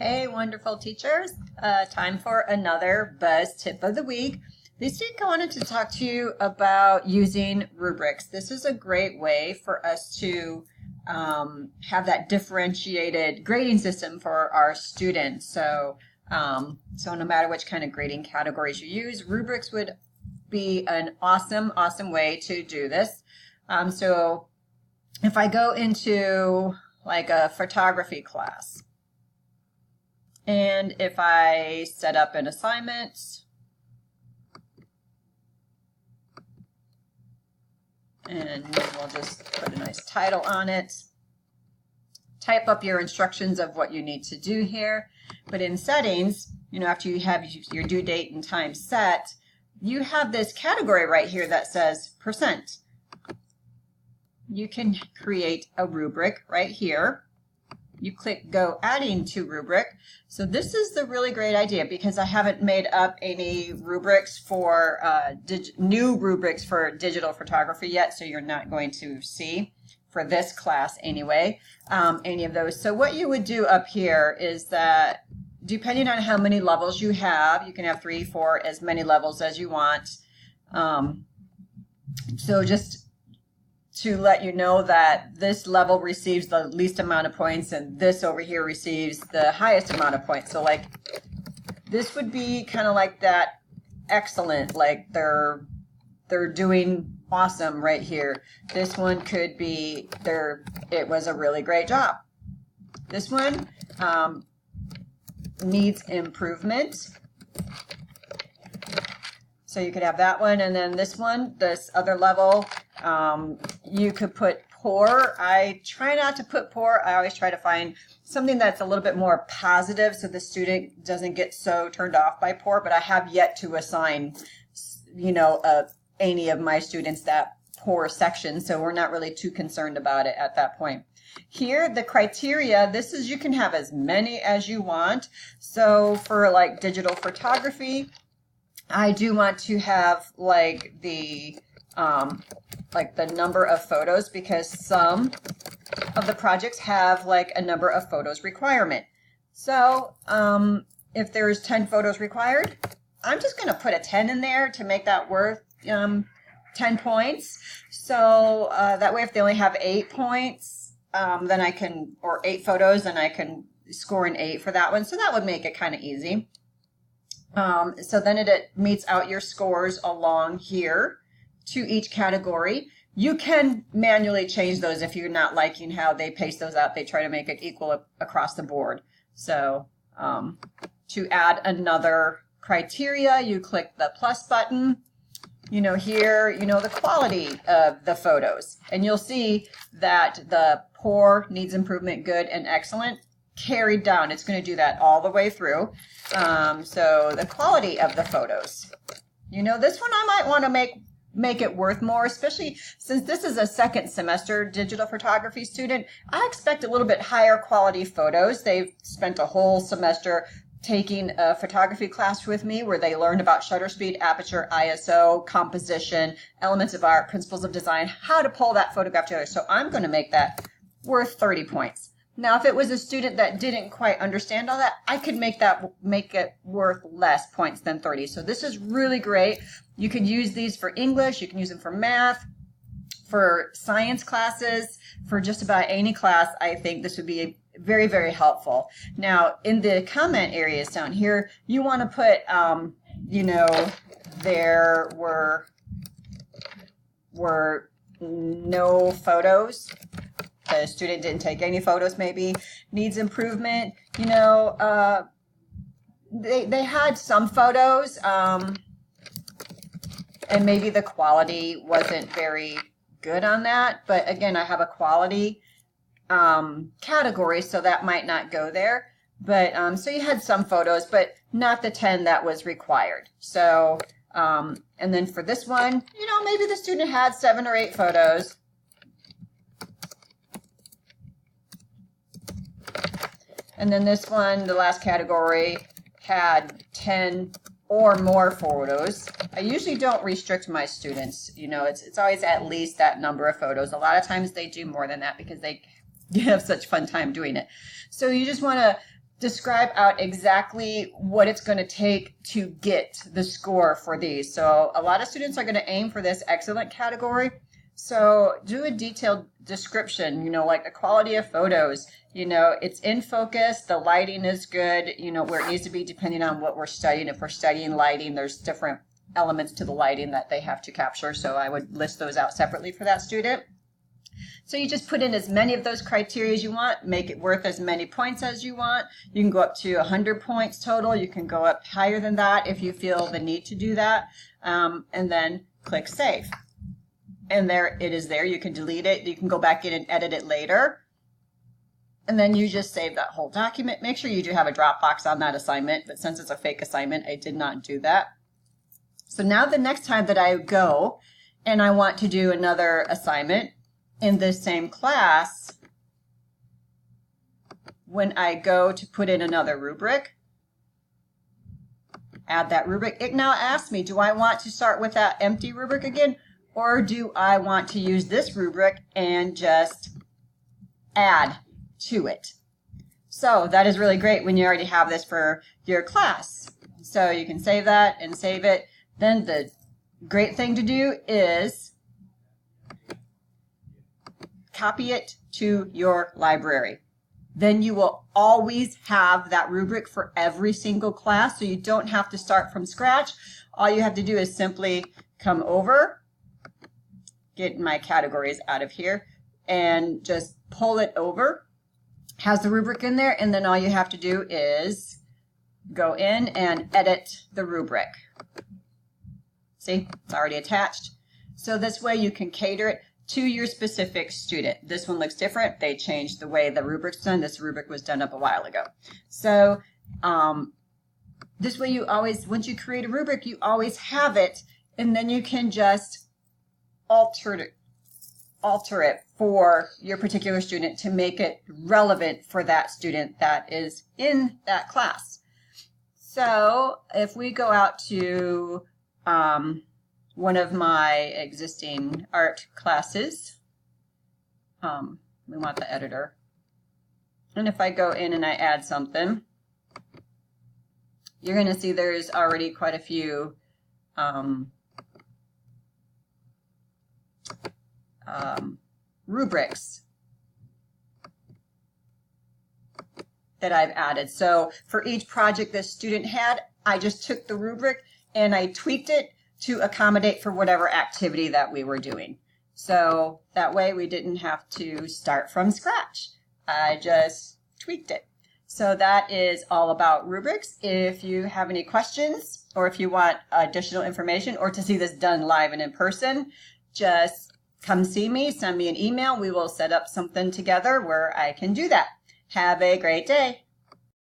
Hey, wonderful teachers. Time for another Buzz Tip of the Week. This week I wanted to talk to you about using rubrics. This is a great way for us to have that differentiated grading system for our students. So no matter which kind of grading categories you use, rubrics would be an awesome way to do this. So if I go into like a photography class, and if I set up an assignment, and we'll just put a nice title on it, type up your instructions of what you need to do here. But in settings, after you have your due date and time set, you have this category right here that says %. You can create a rubric right here. You click Go Adding to Rubric. So this is the really great idea because I haven't made up any rubrics for new rubrics for digital photography yet, so you're not going to see for this class anyway any of those. So what you would do up here is that depending on how many levels you have, you can have 3, 4, as many levels as you want. So just to let you know that this level receives the least amount of points and this over here receives the highest amount of points. So like this would be kind of like that excellent, like they're doing awesome right here. This one could be it was a really great job. This one needs improvement. So you could have that one, and then this one, this other level, you could put poor. I try not to put poor. I always try to find something that's a little bit more positive so the student doesn't get so turned off by poor, but I have yet to assign, any of my students that poor section, so we're not really too concerned about it at that point. Here, the criteria, you can have as many as you want. So for like digital photography, I do want to have like the number of photos because some of the projects have like a number of photos requirement. So if there's 10 photos required, I'm just going to put a 10 in there to make that worth 10 points. So that way if they only have 8 points, then I can, or 8 photos, then I can score an 8 for that one. So that would make it kind of easy. So then it meets out your scores along here to each category. You can manually change those if you're not liking how they paste those out. They try to make it equal across the board. So to add another criteria, you click the plus button. Here, the quality of the photos. And you'll see that the poor, needs improvement, good, and excellent carried down. It's going to do that all the way through. So the quality of the photos. This one I might want to make it worth more, especially since this is a second semester digital photography student. I expect a little bit higher quality photos. They've spent a whole semester taking a photography class with me where they learned about shutter speed, aperture, ISO, composition, elements of art, principles of design, how to pull that photograph together. So I'm going to make that worth 30 points. Now, if it was a student that didn't quite understand all that, I could make it worth less points than 30. So this is really great. You can use these for English. You can use them for math, for science classes, for just about any class. I think this would be very, very helpful. Now, in the comment areas down here, you want to put, there were no photos. The student didn't take any photos, maybe needs improvement. They had some photos, and maybe the quality wasn't very good on that. But again, I have a quality category, so that might not go there. But so you had some photos, but not the 10 that was required. So and then for this one, maybe the student had 7 or 8 photos. And then this one, the last category, had 10 or more photos. I usually don't restrict my students. It's always at least that number of photos. A lot of times they do more than that because they have such fun time doing it. So you just want to describe out exactly what it's going to take to get the score for these. So a lot of students are going to aim for this excellent category. So do a detailed description, like the quality of photos, it's in focus, the lighting is good, where it needs to be depending on what we're studying. If we're studying lighting, there's different elements to the lighting that they have to capture. So I would list those out separately for that student. So you just put in as many of those criteria as you want, make it worth as many points as you want. You can go up to 100 points total. You can go up higher than that if you feel the need to do that. And then click Save. And there it is there. You can delete it. You can go back in and edit it later. And then you just save that whole document. Make sure you do have a Dropbox on that assignment, but since it's a fake assignment, I did not do that. So now the next time that I go and I want to do another assignment in this same class, when I go to put in another rubric, add that rubric, it now asks me, do I want to start with that empty rubric again? Or do I want to use this rubric and just add to it? So that is really great when you already have this for your class. So you can save that and save it. Then the great thing to do is copy it to your library. Then you will always have that rubric for every single class, so you don't have to start from scratch. All you have to do is simply come over, get my categories out of here, and just pull it over. Has the rubric in there, and then all you have to do is go in and edit the rubric. See, it's already attached. So this way you can cater it to your specific student. This one looks different. They changed the way the rubric's done. This rubric was done up a while ago. So this way you always, once you create a rubric, you always have it, and then you can just alter it for your particular student to make it relevant for that student that is in that class. So if we go out to one of my existing art classes, we want the editor. And if I go in and I add something, you're going to see there's already quite a few rubrics that I've added. So for each project this student had, I just took the rubric and I tweaked it to accommodate for whatever activity that we were doing. So that way we didn't have to start from scratch. I just tweaked it. So that is all about rubrics. If you have any questions, or if you want additional information, or to see this done live and in person, just come see me, send me an email. We will set up something together where I can do that. Have a great day.